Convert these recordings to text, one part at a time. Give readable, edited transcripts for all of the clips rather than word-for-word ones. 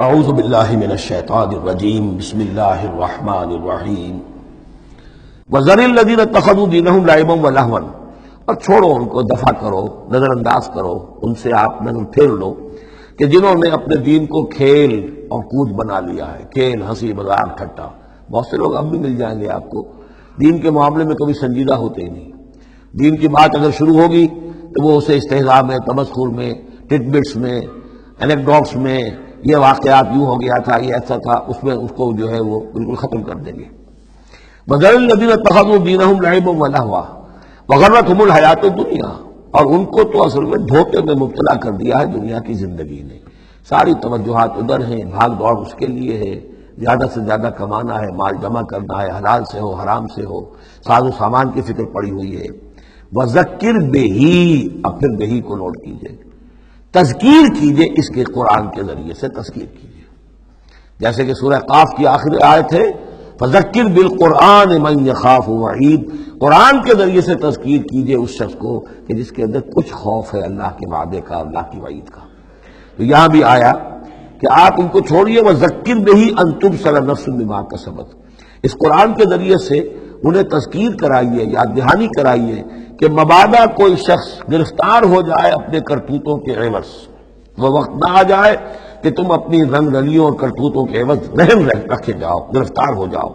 اعوذ باللہ من الشیطان الرجیم بسم اللہ الرحمن الرحیم وذر الذین اتخذوا دینہم لعبا ولہوا، اور چھوڑو ان کو، دفع کرو، نظر انداز کرو، ان سے آپ نظر پھیر لو کہ جنہوں نے اپنے دین کو کھیل اور کود بنا لیا ہے، کھیل، ہنسی مذاق، ٹھٹا۔ بہت سے لوگ اب بھی مل جائیں گے آپ کو دین کے معاملے میں کبھی سنجیدہ ہوتے ہی نہیں۔ دین کی بات اگر شروع ہوگی تو وہ اسے استہزاء میں، تمسخر میں، ٹٹ بٹس میں، انیکڈوٹس میں، یہ واقعات یوں ہو گیا تھا، یہ ایسا تھا، اس میں اس کو جو ہے وہ بالکل ختم کر دیں گے۔ وَذَرِ الَّذِينَ اتَّخَذُوا دِينَهُمْ لَعِبًا وَلَهْوًا وَغَرَّتْهُمُ الْحَيَاةُ الدُّنْيَا، اور ان کو تو اصل میں دھوکے میں مبتلا کر دیا ہے دنیا کی زندگی نے۔ ساری توجہات ادھر ہیں، بھاگ دوڑ اس کے لیے ہے، زیادہ سے زیادہ کمانا ہے، مال جمع کرنا ہے، حلال سے ہو حرام سے ہو، ساز و سامان کی فکر پڑی ہوئی ہے۔ وَذَكِّرْ بِهِ، اب پھر بہی کو نوٹ کیجئے، تذکیر کیجئے، اس کے قرآن کے ذریعے سے تذکیر کیجئے، جیسے کہ سورہ قاف کی آخری آیت ہے فَذَكِّرْ بِالْقُرْآنِ مَنْ يَخَافُ وَعِيدٍ، قرآن کے ذریعے سے تذکیر کیجئے اس شخص کو کہ جس کے اندر کچھ خوف ہے اللہ کے وعدے کا، اللہ کی وعید کا۔ تو یہاں بھی آیا کہ آپ ان کو چھوڑیے، وَذَكِّرْ بِهِ أَن تُبْصَرَ نَفْسٌ بِمَا كَسَبَتْ، اس قرآن کے ذریعے سے انہیں تذکیر کرائیے، یاد دہانی کرائیے کہ مبادا کوئی شخص گرفتار ہو جائے اپنے کرتوتوں کے عوض، وہ وقت نہ آ جائے کہ تم اپنی رنگ رلیوں اور کرتوتوں کے عوض رحم رکھے جاؤ، گرفتار ہو جاؤ۔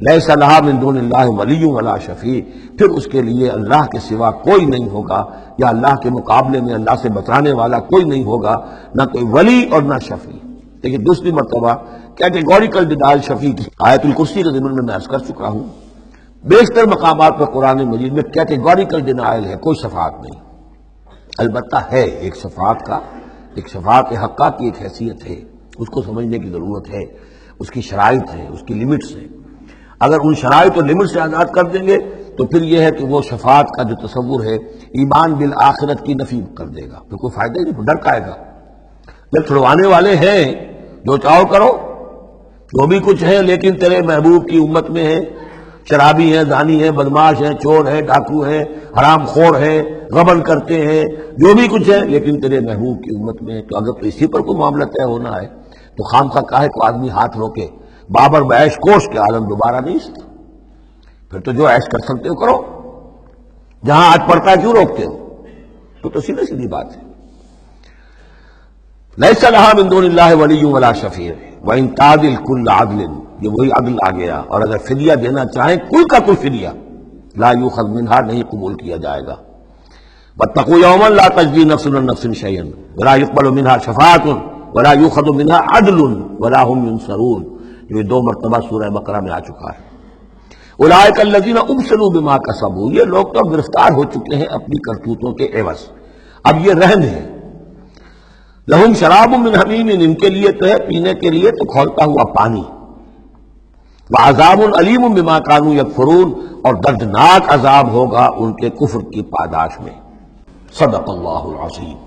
لیس لہا من دون اللہ ولی ولا شفیع، پھر اس کے لیے اللہ کے سوا کوئی نہیں ہوگا، یا اللہ کے مقابلے میں اللہ سے بچانے والا کوئی نہیں ہوگا، نہ کوئی ولی اور نہ شفیع۔ لیکن دوسری مرتبہ کیٹیگوریکل ڈینائل شفیع کی آیت الکرسی کے ضمن میں عرض کر چکا ہوں، بیشتر مقامات پر قرآن مجید میں کیٹیگوریکل ڈینائل ہے، کوئی شفاعت نہیں۔ البتہ ہے ایک شفاعت کا، ایک شفاعت حقہ کی ایک حیثیت ہے، اس کو سمجھنے کی ضرورت ہے، اس کی شرائط ہے، اس کی لیمٹس ہیں۔ اگر ان شرائط اور لمٹ سے آزاد کر دیں گے تو پھر یہ ہے کہ وہ شفاعت کا جو تصور ہے ایمان بالآخرت کی نفی کر دے گا، پھر کوئی فائدہ ہی نہیں، ڈر کائے گا۔ جب چھڑوانے والے ہیں، جو چاہو کرو، جو بھی کچھ ہے، لیکن تیرے محبوب کی امت میں ہے، شرابی ہیں، زانی ہیں، بدماش ہیں، چور ہیں، ڈاکو ہیں، حرام خور ہیں، غبن کرتے ہیں، جو بھی کچھ ہے، لیکن تیرے محبوب کی امت میں ہے، تو اگر تو اسی پر کوئی معاملہ طے ہونا ہے تو خام خواہ کاہے کو آدمی ہاتھ روکے؟ بابر بعیش کوش کے عالم دوبارہ نہیں است، پھر تو جو عیش کر سکتے ہو کرو، جہاں آج پڑتا ہے کیوں روکتے ہو؟ تو سیدھی سیدھی بات ہے۔ لیس لہا من دون اللہ ولی ولا شفیع وان تعدل کل عدل، یہ وہی عدل آ گیا، اور اگر فدیہ دینا چاہیں کوئی کا کوئی فدیہ، لا یؤخذ منہا، نہیں قبول کیا جائے گا۔ واتقوا یوما لا تجزی نفس عن نفس شیئا ولا یقبل منہا شفاعۃ ولا یؤخذ منہا عدل ولا هم ینصرون، جو دو مرتبہ سورہ بقرہ میں آ چکا ہے۔ اولئک الذین ابسلوا بما کسبوا، یہ لوگ تو گرفتار ہو چکے ہیں اپنی کرتوتوں کے عوض، اب یہ رہن ہے۔ لہم شراب من حمیم، ان کے لیے تو ہے پینے کے لیے تو کھولتا ہوا پانی، وعذاب علیم بما کانوا یکفرون، اور دردناک عذاب ہوگا ان کے کفر کی پاداش میں۔ صدق اللہ العظیم۔